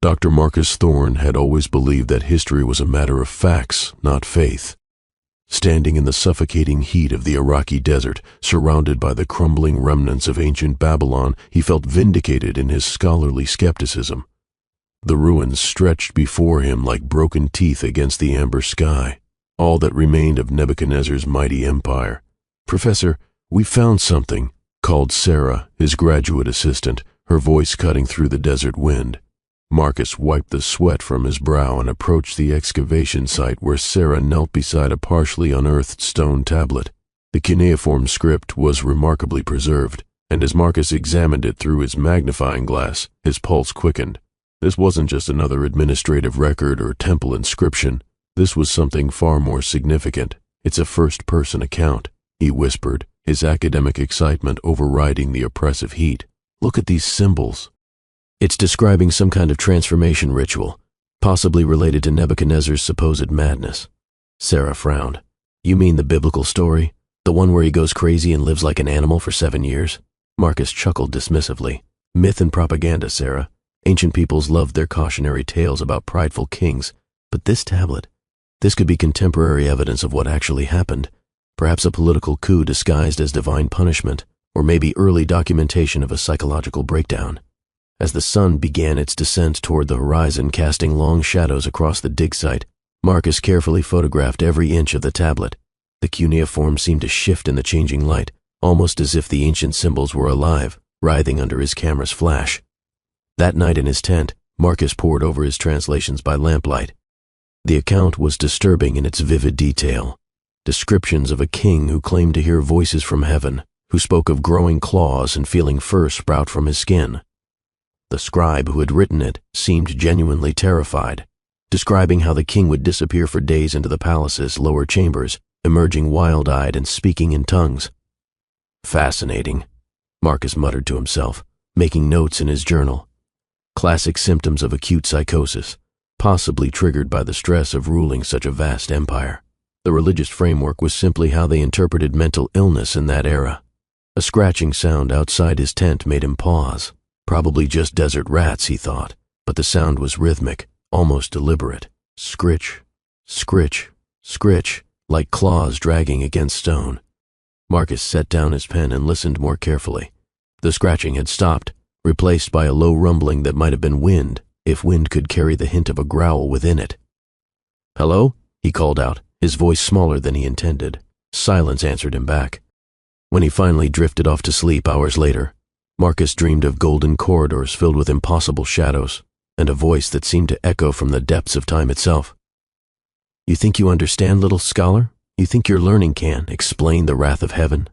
Dr. Marcus Thorne had always believed that history was a matter of facts, not faith. Standing in the suffocating heat of the Iraqi desert, surrounded by the crumbling remnants of ancient Babylon, he felt vindicated in his scholarly skepticism. The ruins stretched before him like broken teeth against the amber sky, all that remained of Nebuchadnezzar's mighty empire. "Professor, we found something," called Sarah, his graduate assistant, her voice cutting through the desert wind. Marcus wiped the sweat from his brow and approached the excavation site where Sarah knelt beside a partially unearthed stone tablet. The cuneiform script was remarkably preserved, and as Marcus examined it through his magnifying glass, his pulse quickened. This wasn't just another administrative record or temple inscription. This was something far more significant. "It's a first-person account," he whispered, his academic excitement overriding the oppressive heat. "Look at these symbols." "It's describing some kind of transformation ritual, possibly related to Nebuchadnezzar's supposed madness." Sarah frowned. "You mean the biblical story? The one where he goes crazy and lives like an animal for 7 years? Marcus chuckled dismissively. "Myth and propaganda, Sarah. Ancient peoples loved their cautionary tales about prideful kings. But this tablet, this could be contemporary evidence of what actually happened. Perhaps a political coup disguised as divine punishment, or maybe early documentation of a psychological breakdown." As the sun began its descent toward the horizon, casting long shadows across the dig site, Marcus carefully photographed every inch of the tablet. The cuneiform seemed to shift in the changing light, almost as if the ancient symbols were alive, writhing under his camera's flash. That night in his tent, Marcus pored over his translations by lamplight. The account was disturbing in its vivid detail. Descriptions of a king who claimed to hear voices from heaven, who spoke of growing claws and feeling fur sprout from his skin. The scribe who had written it seemed genuinely terrified, describing how the king would disappear for days into the palace's lower chambers, emerging wild-eyed and speaking in tongues. "Fascinating," Marcus muttered to himself, making notes in his journal. Classic symptoms of acute psychosis, possibly triggered by the stress of ruling such a vast empire. The religious framework was simply how they interpreted mental illness in that era. A scratching sound outside his tent made him pause. Probably just desert rats, he thought, but the sound was rhythmic, almost deliberate. Scritch, scritch, scritch, like claws dragging against stone. Marcus set down his pen and listened more carefully. The scratching had stopped, replaced by a low rumbling that might have been wind, if wind could carry the hint of a growl within it. "Hello?" he called out, his voice smaller than he intended. Silence answered him back. When he finally drifted off to sleep hours later, Marcus dreamed of golden corridors filled with impossible shadows, and a voice that seemed to echo from the depths of time itself. "You think you understand, little scholar? You think your learning can explain the wrath of heaven?"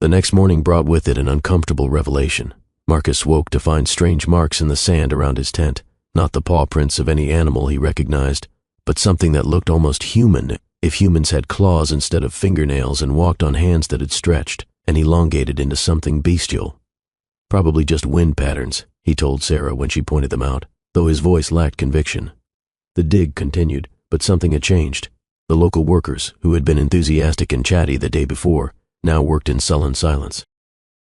The next morning brought with it an uncomfortable revelation. Marcus woke to find strange marks in the sand around his tent, not the paw prints of any animal he recognized, but something that looked almost human, if humans had claws instead of fingernails and walked on hands that had stretched and elongated into something bestial. "Probably just wind patterns," he told Sarah when she pointed them out, though his voice lacked conviction. The dig continued, but something had changed. The local workers, who had been enthusiastic and chatty the day before, now worked in sullen silence.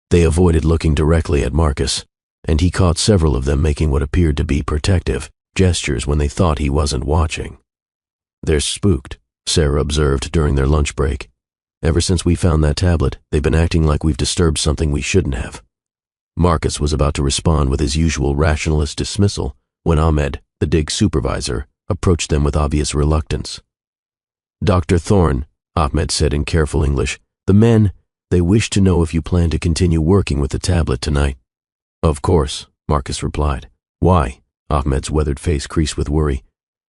They avoided looking directly at Marcus, and he caught several of them making what appeared to be protective gestures when they thought he wasn't watching. "They're spooked," Sarah observed during their lunch break. "Ever since we found that tablet, they've been acting like we've disturbed something we shouldn't have." Marcus was about to respond with his usual rationalist dismissal when Ahmed, the dig supervisor, approached them with obvious reluctance. "Dr. Thorne," Ahmed said in careful English, "the men, they wish to know if you plan to continue working with the tablet tonight." "Of course," Marcus replied. "Why?" Ahmed's weathered face creased with worry.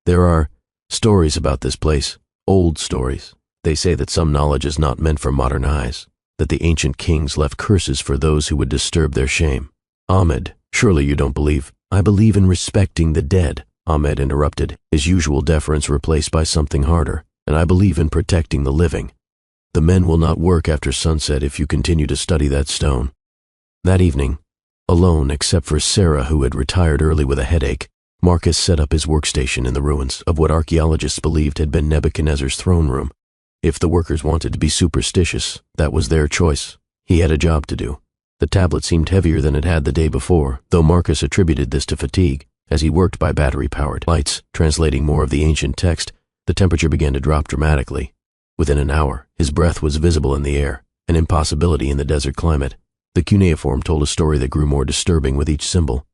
"There are stories about this place, old stories. They say that some knowledge is not meant for modern eyes, that the ancient kings left curses for those who would disturb their shame." "Ahmed, surely you don't believe—" "I believe in respecting the dead," Ahmed interrupted, his usual deference replaced by something harder, "and I believe in protecting the living. The men will not work after sunset if you continue to study that stone." That evening, alone except for Sarah, who had retired early with a headache, Marcus set up his workstation in the ruins of what archaeologists believed had been Nebuchadnezzar's throne room. If the workers wanted to be superstitious, that was their choice. He had a job to do. The tablet seemed heavier than it had the day before, though Marcus attributed this to fatigue, As he worked by battery-powered lights, translating more of the ancient text, the temperature began to drop dramatically. Within an hour, his breath was visible in the air, an impossibility in the desert climate. The cuneiform told a story that grew more disturbing with each symbol.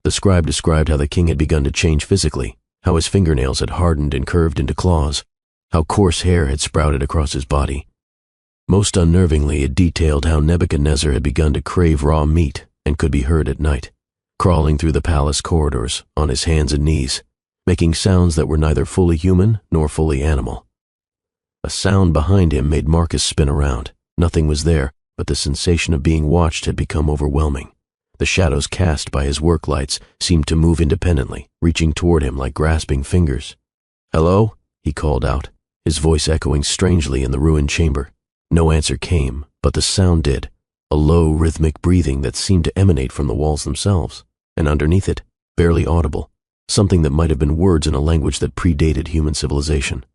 The scribe described how the king had begun to change physically, how his fingernails had hardened and curved into claws, how coarse hair had sprouted across his body. Most unnervingly, it detailed how Nebuchadnezzar had begun to crave raw meat and could be heard at night, crawling through the palace corridors on his hands and knees, making sounds that were neither fully human nor fully animal. A sound behind him made Marcus spin around. Nothing was there, but the sensation of being watched had become overwhelming. The shadows cast by his work lights seemed to move independently, reaching toward him like grasping fingers. "Hello?" he called out, his voice echoing strangely in the ruined chamber. No answer came, but the sound did, a low, rhythmic breathing that seemed to emanate from the walls themselves, and underneath it, barely audible, something that might have been words in a language that predated human civilization.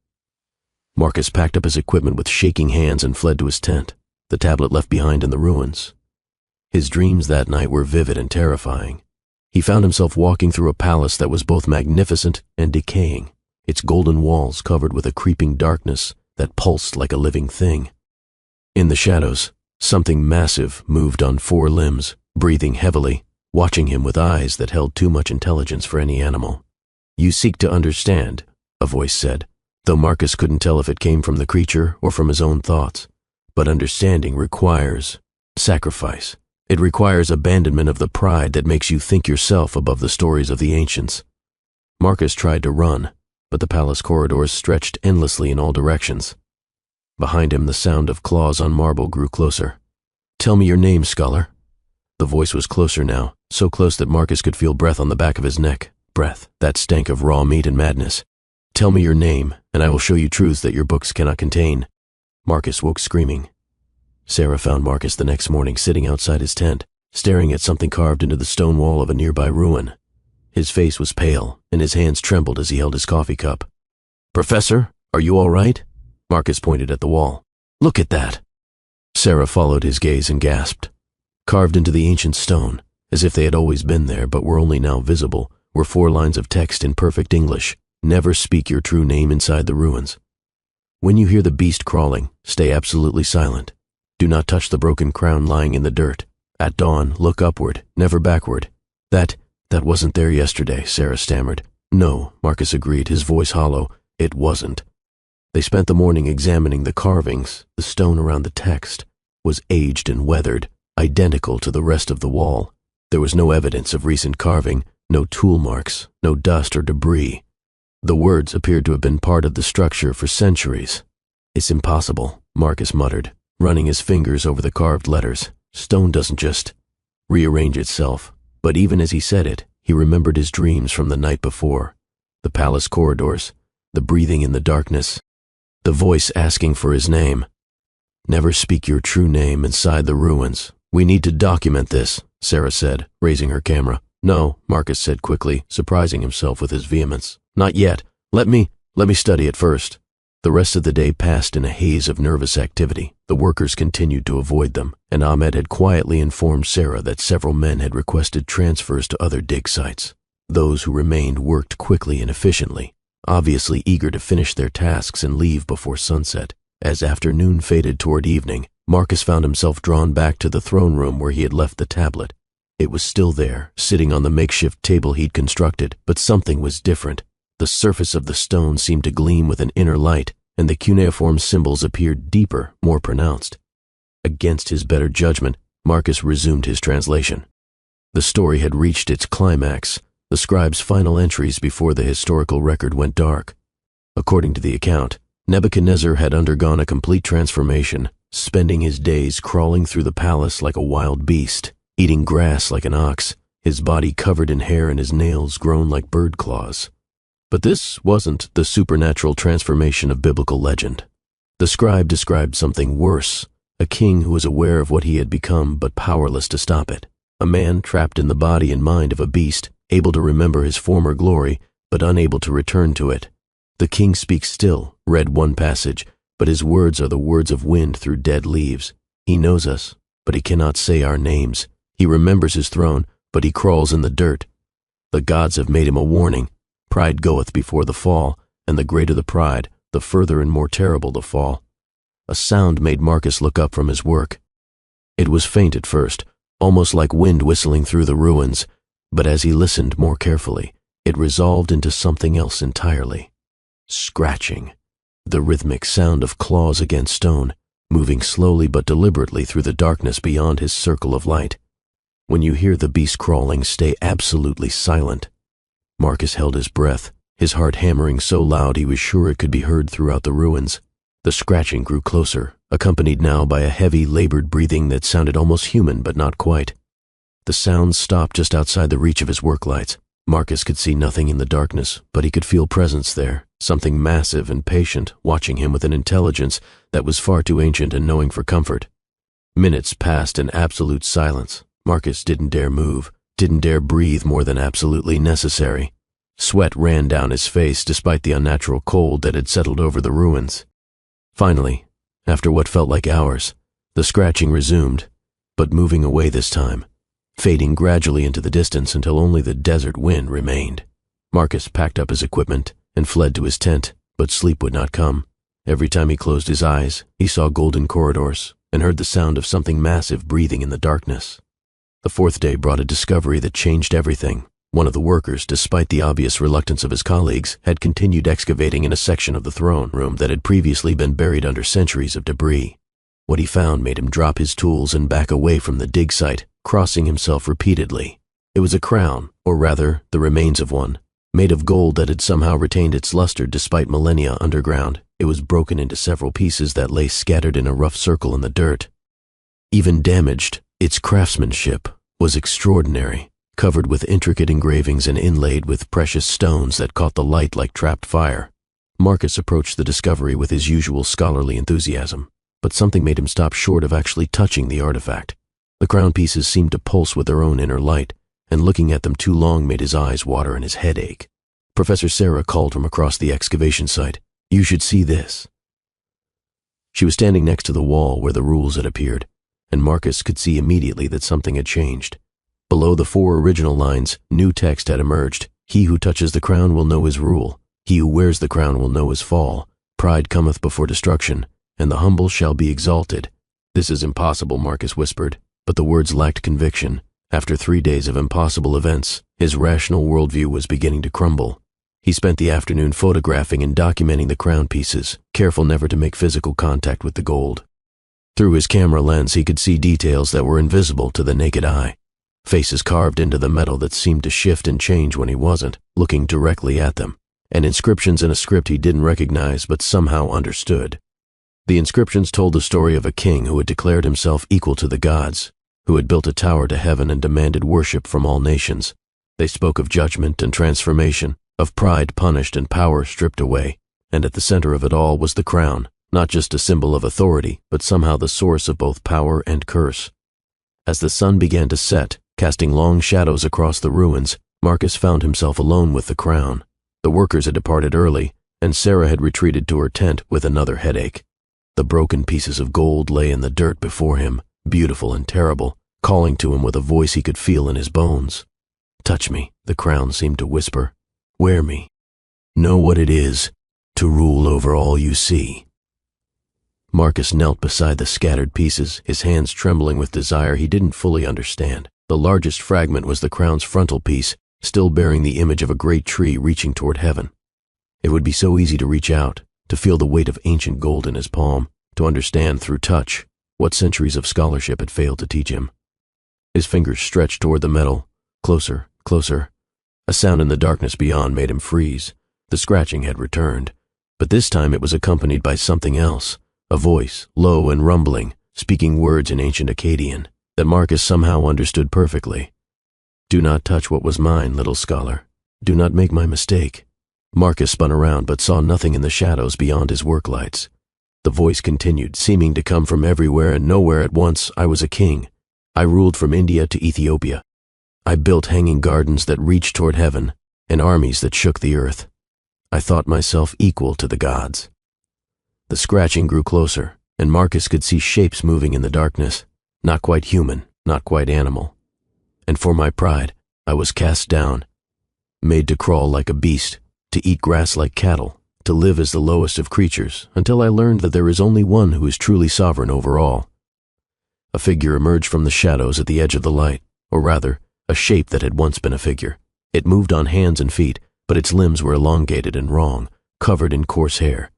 Marcus packed up his equipment with shaking hands and fled to his tent, the tablet left behind in the ruins. His dreams that night were vivid and terrifying. He found himself walking through a palace that was both magnificent and decaying, its golden walls covered with a creeping darkness that pulsed like a living thing. In the shadows, something massive moved on 4 limbs, breathing heavily, watching him with eyes that held too much intelligence for any animal. "You seek to understand," a voice said, though Marcus couldn't tell if it came from the creature or from his own thoughts. But understanding requires sacrifice. It requires abandonment of the pride that makes you think yourself above the stories of the ancients. Marcus tried to run, but the palace corridors stretched endlessly in all directions. Behind him, the sound of claws on marble grew closer. "Tell me your name, scholar." The voice was closer now, so close that Marcus could feel breath on the back of his neck, breath that stank of raw meat and madness. "Tell me your name, and I will show you truths that your books cannot contain." Marcus woke screaming. Sarah found Marcus the next morning sitting outside his tent, staring at something carved into the stone wall of a nearby ruin. His face was pale, and his hands trembled as he held his coffee cup. "Professor, are you all right?" Marcus pointed at the wall. "Look at that." Sarah followed his gaze and gasped. Carved into the ancient stone, as if they had always been there but were only now visible, were 4 lines of text in perfect English. "Never speak your true name inside the ruins. When you hear the beast crawling, stay absolutely silent. Do not touch the broken crown lying in the dirt. At dawn, look upward, never backward." That wasn't there yesterday," Sarah stammered. "No," Marcus agreed, his voice hollow. "It wasn't." They spent the morning examining the carvings. The stone around the text was aged and weathered, identical to the rest of the wall. There was no evidence of recent carving, no tool marks, no dust or debris. The words appeared to have been part of the structure for centuries. "It's impossible," Marcus muttered, running his fingers over the carved letters. "Stone doesn't just rearrange itself." But even as he said it, he remembered his dreams from the night before. The palace corridors, the breathing in the darkness, the voice asking for his name. "Never speak your true name inside the ruins. We need to document this," Sarah said, raising her camera. "No," Marcus said quickly, surprising himself with his vehemence. "Not yet. Let me study it first." The rest of the day passed in a haze of nervous activity. The workers continued to avoid them, and Ahmed had quietly informed Sarah that several men had requested transfers to other dig sites. Those who remained worked quickly and efficiently, obviously eager to finish their tasks and leave before sunset. As afternoon faded toward evening, Marcus found himself drawn back to the throne room where he had left the tablet. It was still there, sitting on the makeshift table he'd constructed, but something was different. The surface of the stone seemed to gleam with an inner light, and the cuneiform symbols appeared deeper, more pronounced. Against his better judgment, Marcus resumed his translation. The story had reached its climax, the scribe's final entries before the historical record went dark. According to the account, Nebuchadnezzar had undergone a complete transformation, spending his days crawling through the palace like a wild beast, eating grass like an ox, his body covered in hair and his nails grown like bird claws. But this wasn't the supernatural transformation of biblical legend. The scribe described something worse, a king who was aware of what he had become but powerless to stop it, a man trapped in the body and mind of a beast, able to remember his former glory but unable to return to it. "The king speaks still," read one passage, "but his words are the words of wind through dead leaves. He knows us, but he cannot say our names. He remembers his throne, but he crawls in the dirt." The gods have made him a warning. Pride goeth before the fall, and the greater the pride, the further and more terrible the fall. A sound made Marcus look up from his work. It was faint at first, almost like wind whistling through the ruins, but as he listened more carefully, it resolved into something else entirely. Scratching. The rhythmic sound of claws against stone, moving slowly but deliberately through the darkness beyond his circle of light. When you hear the beast crawling, stay absolutely silent. Marcus held his breath, his heart hammering so loud he was sure it could be heard throughout the ruins. The scratching grew closer, accompanied now by a heavy, labored breathing that sounded almost human but not quite. The sounds stopped just outside the reach of his work lights. Marcus could see nothing in the darkness, but he could feel presence there, something massive and patient, watching him with an intelligence that was far too ancient and knowing for comfort. Minutes passed in absolute silence. Marcus didn't dare move, didn't dare breathe more than absolutely necessary. Sweat ran down his face despite the unnatural cold that had settled over the ruins. Finally, after what felt like hours, the scratching resumed, but moving away this time, fading gradually into the distance until only the desert wind remained. Marcus packed up his equipment and fled to his tent, but sleep would not come. Every time he closed his eyes, he saw golden corridors and heard the sound of something massive breathing in the darkness. The fourth day brought a discovery that changed everything. One of the workers, despite the obvious reluctance of his colleagues, had continued excavating in a section of the throne room that had previously been buried under centuries of debris. What he found made him drop his tools and back away from the dig site, crossing himself repeatedly. It was a crown, or rather, the remains of one, made of gold that had somehow retained its luster despite millennia underground. It was broken into several pieces that lay scattered in a rough circle in the dirt. Even damaged, its craftsmanship was extraordinary, covered with intricate engravings and inlaid with precious stones that caught the light like trapped fire. Marcus approached the discovery with his usual scholarly enthusiasm, but something made him stop short of actually touching the artifact. The crown pieces seemed to pulse with their own inner light, and looking at them too long made his eyes water and his head ache. Professor Sarah called from across the excavation site, "You should see this." She was standing next to the wall where the rules had appeared, and Marcus could see immediately that something had changed. Below the 4 original lines, new text had emerged. "He who touches the crown will know his rule. He who wears the crown will know his fall. Pride cometh before destruction, and the humble shall be exalted." "This is impossible," Marcus whispered, but the words lacked conviction. After 3 days of impossible events, his rational worldview was beginning to crumble. He spent the afternoon photographing and documenting the crown pieces, careful never to make physical contact with the gold. Through his camera lens, he could see details that were invisible to the naked eye. Faces carved into the metal that seemed to shift and change when he wasn't looking directly at them, and inscriptions in a script he didn't recognize but somehow understood. The inscriptions told the story of a king who had declared himself equal to the gods, who had built a tower to heaven and demanded worship from all nations. They spoke of judgment and transformation, of pride punished and power stripped away, and at the center of it all was the crown, not just a symbol of authority, but somehow the source of both power and curse. As the sun began to set, casting long shadows across the ruins, Marcus found himself alone with the crown. The workers had departed early, and Sarah had retreated to her tent with another headache. The broken pieces of gold lay in the dirt before him, beautiful and terrible, calling to him with a voice he could feel in his bones. "Touch me," the crown seemed to whisper. "Wear me. Know what it is to rule over all you see." Marcus knelt beside the scattered pieces, his hands trembling with desire he didn't fully understand. The largest fragment was the crown's frontal piece, still bearing the image of a great tree reaching toward heaven. It would be so easy to reach out, to feel the weight of ancient gold in his palm, to understand through touch what centuries of scholarship had failed to teach him. His fingers stretched toward the metal, closer, closer. A sound in the darkness beyond made him freeze. The scratching had returned, but this time it was accompanied by something else, a voice, low and rumbling, speaking words in ancient Akkadian that Marcus somehow understood perfectly. "Do not touch what was mine, little scholar. Do not make my mistake." Marcus spun around but saw nothing in the shadows beyond his work lights. The voice continued, seeming to come from everywhere and nowhere at once. "I was a king. I ruled from India to Ethiopia. I built hanging gardens that reached toward heaven and armies that shook the earth. I thought myself equal to the gods." The scratching grew closer, and Marcus could see shapes moving in the darkness, not quite human, not quite animal. "And for my pride, I was cast down. made to crawl like a beast, to eat grass like cattle, to live as the lowest of creatures, until I learned that there is only one who is truly sovereign over all. A figure emerged from the shadows at the edge of the light, or rather, a shape that had once been a figure. It moved on hands and feet, but its limbs were elongated and wrong, covered in coarse hair.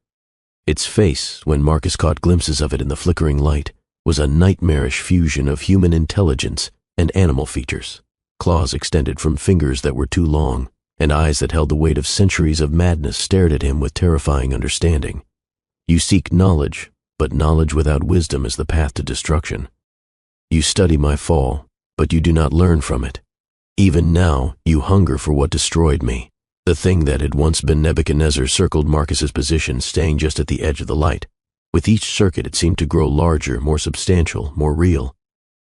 Its face, when Marcus caught glimpses of it in the flickering light, was a nightmarish fusion of human intelligence and animal features. Claws extended from fingers that were too long, and eyes that held the weight of centuries of madness stared at him with terrifying understanding. You seek knowledge, but knowledge without wisdom is the path to destruction. You study my fall, but you do not learn from it. Even now, you hunger for what destroyed me. The thing that had once been Nebuchadnezzar circled Marcus's position, staying just at the edge of the light. With each circuit it seemed to grow larger, more substantial, more real.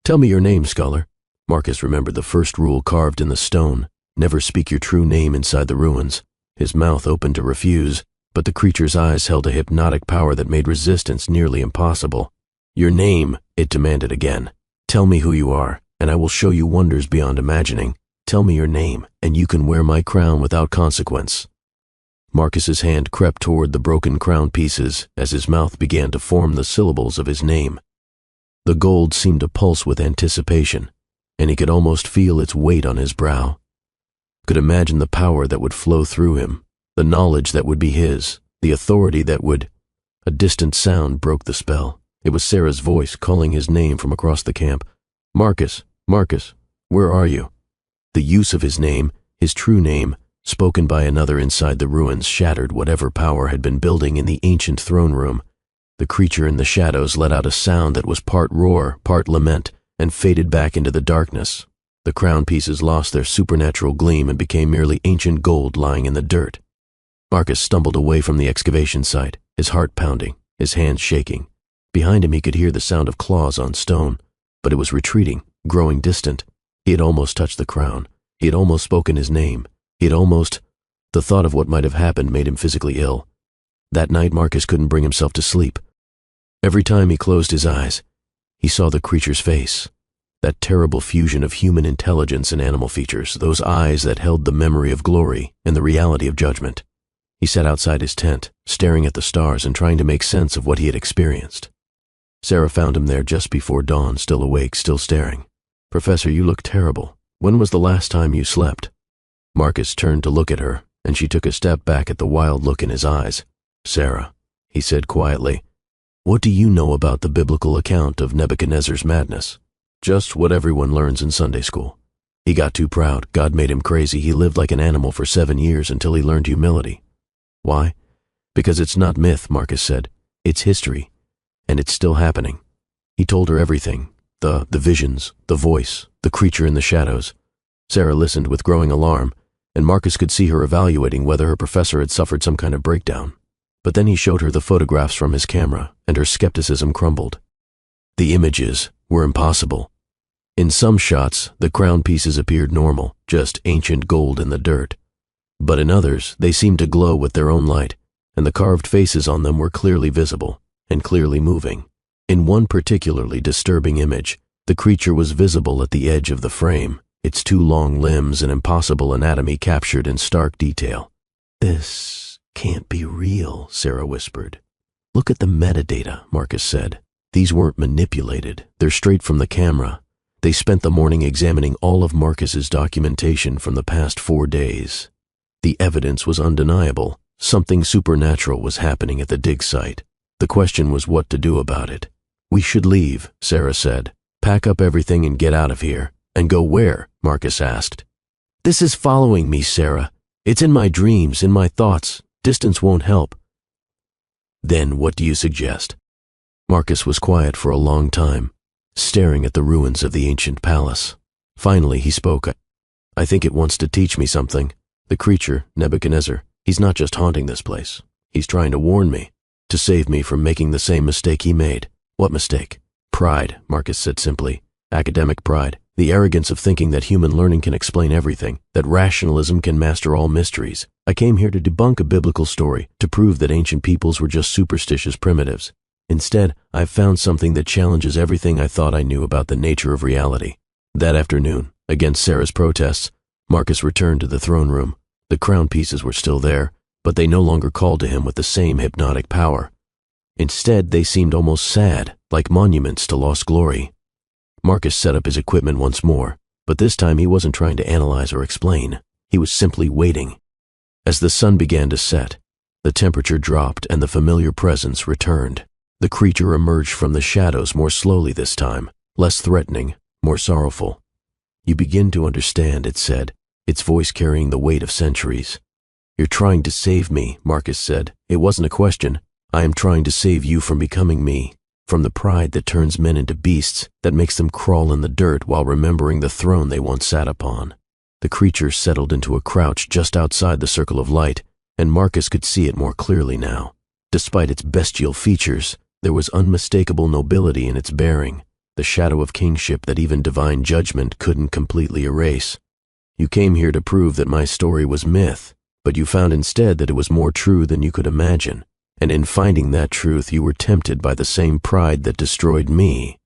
"Tell me your name, scholar." Marcus remembered the first rule carved in the stone: never speak your true name inside the ruins. His mouth opened to refuse, but the creature's eyes held a hypnotic power that made resistance nearly impossible. "Your name," it demanded again. "Tell me who you are, and I will show you wonders beyond imagining. Tell me your name, and you can wear my crown without consequence." Marcus's hand crept toward the broken crown pieces as his mouth began to form the syllables of his name. The gold seemed to pulse with anticipation, and he could almost feel its weight on his brow. Could imagine the power that would flow through him, the knowledge that would be his, the authority that would... A distant sound broke the spell. It was Sarah's voice calling his name from across the camp. "Marcus, Marcus, where are you?" The use of his name, his true name, spoken by another inside the ruins, shattered whatever power had been building in the ancient throne room. The creature in the shadows let out a sound that was part roar, part lament, and faded back into the darkness. The crown pieces lost their supernatural gleam and became merely ancient gold lying in the dirt. Marcus stumbled away from the excavation site, his heart pounding, his hands shaking. Behind him he could hear the sound of claws on stone, but it was retreating, growing distant. He had almost touched the crown. He had almost spoken his name. He had almost... The thought of what might have happened made him physically ill. That night Marcus couldn't bring himself to sleep. Every time he closed his eyes, he saw the creature's face. That terrible fusion of human intelligence and animal features, those eyes that held the memory of glory and the reality of judgment. He sat outside his tent, staring at the stars and trying to make sense of what he had experienced. Sarah found him there just before dawn, still awake, still staring. "Professor, you look terrible. When was the last time you slept?" Marcus turned to look at her, and she took a step back at the wild look in his eyes. "Sarah," he said quietly, "what do you know about the biblical account of Nebuchadnezzar's madness?" "Just what everyone learns in Sunday school. He got too proud, God made him crazy, he lived like an animal for 7 years until he learned humility." "Why?" "Because it's not myth," Marcus said. "It's history, and it's still happening." He told her everything, the visions, the voice, the creature in the shadows. Sarah listened with growing alarm, and Marcus could see her evaluating whether her professor had suffered some kind of breakdown. But then he showed her the photographs from his camera, and her skepticism crumbled. The images were impossible. In some shots, the crown pieces appeared normal, just ancient gold in the dirt. But in others, they seemed to glow with their own light, and the carved faces on them were clearly visible, and clearly moving. In one particularly disturbing image, the creature was visible at the edge of the frame, its 2 long limbs and impossible anatomy captured in stark detail. "This can't be real," Sarah whispered. "Look at the metadata," Marcus said. "These weren't manipulated. They're straight from the camera. They spent the morning examining all of Marcus's documentation from the past 4 days. The evidence was undeniable. Something supernatural was happening at the dig site. The question was what to do about it. "We should leave," Sarah said. "Pack up everything and get out of here." "And go where?" Marcus asked. "This is following me, Sarah. It's in my dreams, in my thoughts. Distance won't help." "Then what do you suggest?" Marcus was quiet for a long time, staring at the ruins of the ancient palace. Finally he spoke. "I think it wants to teach me something. The creature, Nebuchadnezzar, he's not just haunting this place. He's trying to warn me, to save me from making the same mistake he made." "What mistake?" "Pride," Marcus said simply. "Academic pride. The arrogance of thinking that human learning can explain everything, that rationalism can master all mysteries. I came here to debunk a biblical story, to prove that ancient peoples were just superstitious primitives. Instead, I've found something that challenges everything I thought I knew about the nature of reality." That afternoon, against Sarah's protests, Marcus returned to the throne room, The crown pieces were still there, but they no longer called to him with the same hypnotic power. Instead, they seemed almost sad, like monuments to lost glory. Marcus set up his equipment once more, but this time he wasn't trying to analyze or explain. He was simply waiting. As the sun began to set, the temperature dropped and the familiar presence returned. The creature emerged from the shadows more slowly this time, less threatening, more sorrowful. "You begin to understand," it said, its voice carrying the weight of centuries. "You're trying to save me," Marcus said. "It wasn't a question. I am trying to save you from becoming me, from the pride that turns men into beasts, that makes them crawl in the dirt while remembering the throne they once sat upon." The creature settled into a crouch just outside the circle of light, and Marcus could see it more clearly now. Despite its bestial features, there was unmistakable nobility in its bearing, the shadow of kingship that even divine judgment couldn't completely erase. "You came here to prove that my story was myth, but you found instead that it was more true than you could imagine, and in finding that truth you were tempted by the same pride that destroyed me."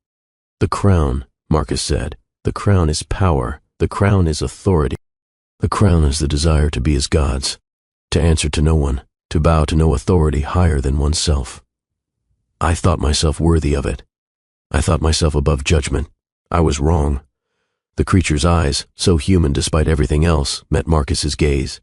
"The crown," Marcus said, "the crown is power, the crown is authority. The crown is the desire to be as gods, to answer to no one, to bow to no authority higher than oneself. I thought myself worthy of it. I thought myself above judgment. I was wrong." The creature's eyes, so human despite everything else, met Marcus's gaze.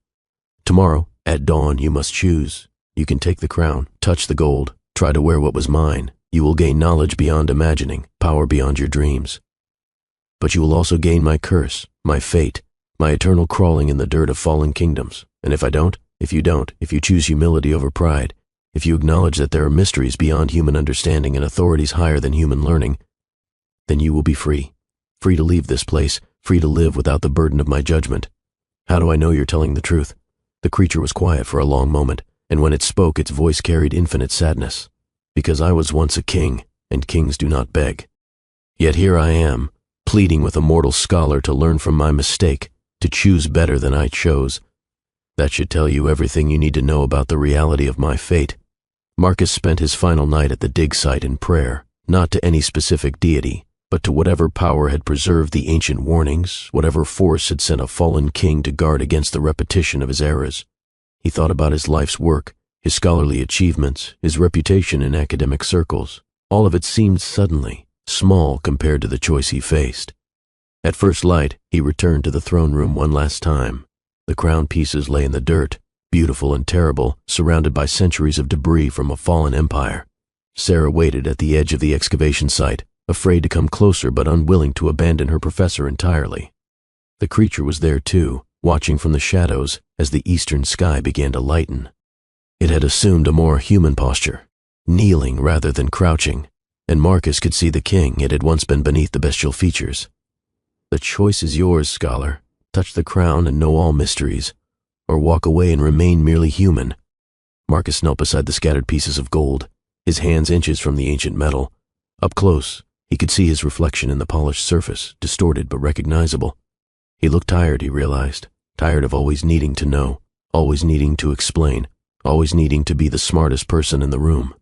"Tomorrow, at dawn, you must choose. You can take the crown, touch the gold, try to wear what was mine. You will gain knowledge beyond imagining, power beyond your dreams. But you will also gain my curse, my fate, my eternal crawling in the dirt of fallen kingdoms. And if I don't, if you choose humility over pride, if you acknowledge that there are mysteries beyond human understanding and authorities higher than human learning, then you will be free. Free to leave this place, free to live without the burden of my judgment. How do I know you're telling the truth?" The creature was quiet for a long moment, and when it spoke, its voice carried infinite sadness. "Because I was once a king, and kings do not beg. Yet here I am, pleading with a mortal scholar to learn from my mistake, to choose better than I chose. That should tell you everything you need to know about the reality of my fate." Marcus spent his final night at the dig site in prayer, not to any specific deity, but to whatever power had preserved the ancient warnings, whatever force had sent a fallen king to guard against the repetition of his errors. He thought about his life's work, his scholarly achievements, his reputation in academic circles. All of it seemed suddenly small compared to the choice he faced. At first light, he returned to the throne room one last time. The crown pieces lay in the dirt, beautiful and terrible, surrounded by centuries of debris from a fallen empire. Sarah waited at the edge of the excavation site, afraid to come closer but unwilling to abandon her professor entirely. The creature was there too, watching from the shadows as the eastern sky began to lighten. It had assumed a more human posture, kneeling rather than crouching, and Marcus could see the king it had once been beneath the bestial features. "The choice is yours, scholar. Touch the crown and know all mysteries, or walk away and remain merely human." Marcus knelt beside the scattered pieces of gold, his hands inches from the ancient metal. Up close, he could see his reflection in the polished surface, distorted but recognizable. He looked tired, he realized, tired of always needing to know, always needing to explain, always needing to be the smartest person in the room.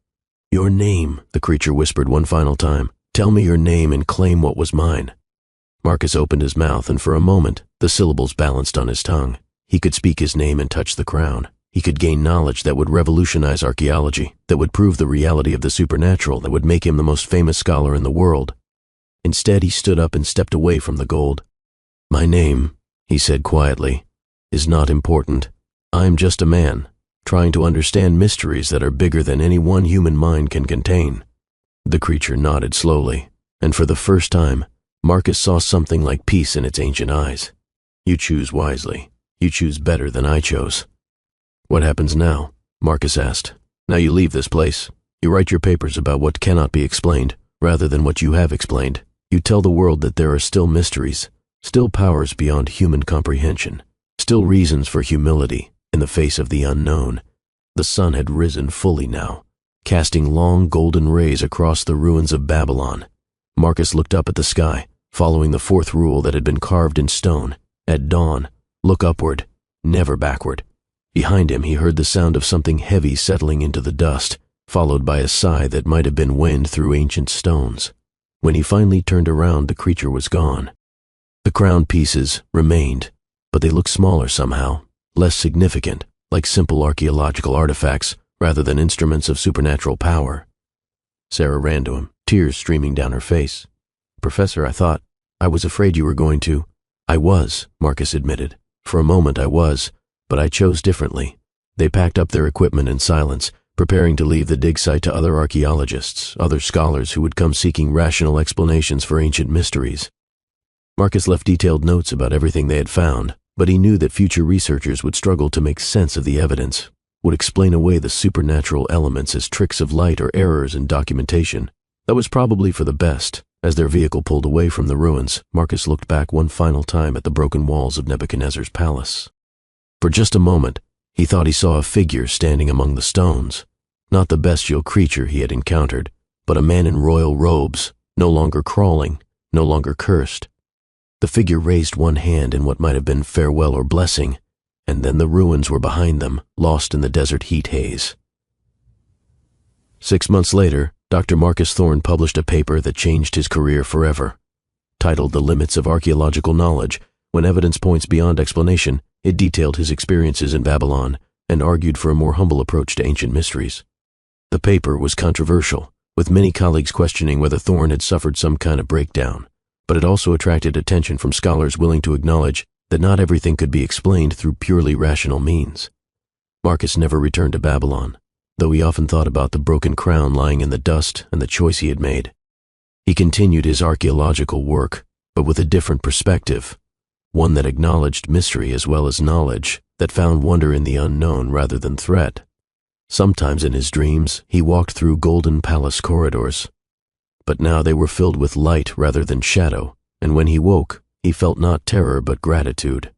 "Your name," the creature whispered one final time. "Tell me your name and claim what was mine." Marcus opened his mouth, and for a moment, the syllables balanced on his tongue. He could speak his name and touch the crown. He could gain knowledge that would revolutionize archaeology, that would prove the reality of the supernatural, that would make him the most famous scholar in the world. Instead, he stood up and stepped away from the gold. "My name," he said quietly, "is not important. I'm just a man, trying to understand mysteries that are bigger than any one human mind can contain." The creature nodded slowly, and for the first time, Marcus saw something like peace in its ancient eyes. "You choose wisely. You choose better than I chose." "What happens now?" Marcus asked. "Now you leave this place. You write your papers about what cannot be explained, rather than what you have explained. You tell the world that there are still mysteries, still powers beyond human comprehension, still reasons for humility in the face of the unknown." The sun had risen fully now, casting long golden rays across the ruins of Babylon. Marcus looked up at the sky, following the fourth rule that had been carved in stone. At dawn, look upward, never backward. Behind him, he heard the sound of something heavy settling into the dust, followed by a sigh that might have been wind through ancient stones. When he finally turned around, the creature was gone. The crown pieces remained, but they looked smaller somehow, less significant, like simple archaeological artifacts rather than instruments of supernatural power. Sarah ran to him, tears streaming down her face. "Professor, I was afraid you were going to—" "I was," Marcus admitted. "For a moment I was, but I chose differently." They packed up their equipment in silence, preparing to leave the dig site to other archaeologists, other scholars who would come seeking rational explanations for ancient mysteries. Marcus left detailed notes about everything they had found, but he knew that future researchers would struggle to make sense of the evidence, would explain away the supernatural elements as tricks of light or errors in documentation. That was probably for the best. As their vehicle pulled away from the ruins, Marcus looked back one final time at the broken walls of Nebuchadnezzar's palace. For just a moment, he thought he saw a figure standing among the stones. Not the bestial creature he had encountered, but a man in royal robes, no longer crawling, no longer cursed. The figure raised one hand in what might have been farewell or blessing, and then the ruins were behind them, lost in the desert heat haze. 6 months later, Dr. Marcus Thorne published a paper that changed his career forever. Titled The Limits of Archaeological Knowledge, When Evidence Points Beyond Explanation, it detailed his experiences in Babylon and argued for a more humble approach to ancient mysteries. The paper was controversial, with many colleagues questioning whether Thorne had suffered some kind of breakdown, but it also attracted attention from scholars willing to acknowledge that not everything could be explained through purely rational means. Marcus never returned to Babylon, though he often thought about the broken crown lying in the dust and the choice he had made. He continued his archaeological work, but with a different perspective, one that acknowledged mystery as well as knowledge, that found wonder in the unknown rather than threat. Sometimes in his dreams, he walked through golden palace corridors, but now they were filled with light rather than shadow, and when he woke, he felt not terror but gratitude.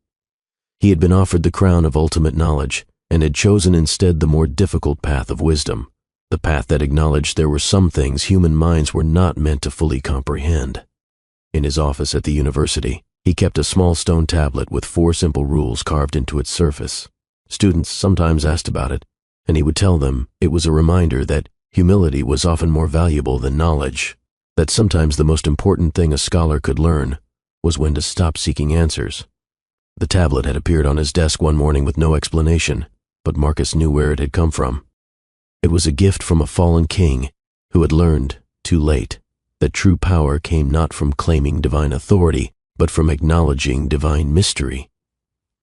He had been offered the crown of ultimate knowledge, and had chosen instead the more difficult path of wisdom, the path that acknowledged there were some things human minds were not meant to fully comprehend. In his office at the university, he kept a small stone tablet with 4 simple rules carved into its surface. Students sometimes asked about it, and he would tell them it was a reminder that humility was often more valuable than knowledge, that sometimes the most important thing a scholar could learn was when to stop seeking answers. The tablet had appeared on his desk one morning with no explanation, but Marcus knew where it had come from. It was a gift from a fallen king who had learned, too late, that true power came not from claiming divine authority, but from acknowledging divine mystery.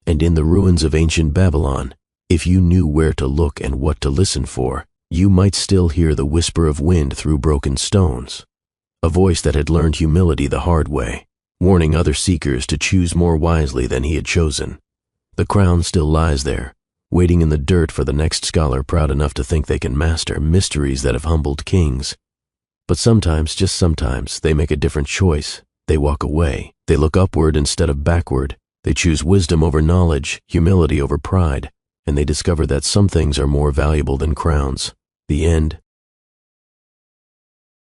And in the ruins of ancient Babylon, if you knew where to look and what to listen for, you might still hear the whisper of wind through broken stones, a voice that had learned humility the hard way, warning other seekers to choose more wisely than he had chosen. The crown still lies there, waiting in the dirt for the next scholar proud enough to think they can master mysteries that have humbled kings. But sometimes, just sometimes, they make a different choice. They walk away. They look upward instead of backward. They choose wisdom over knowledge, humility over pride, and they discover that some things are more valuable than crowns. The end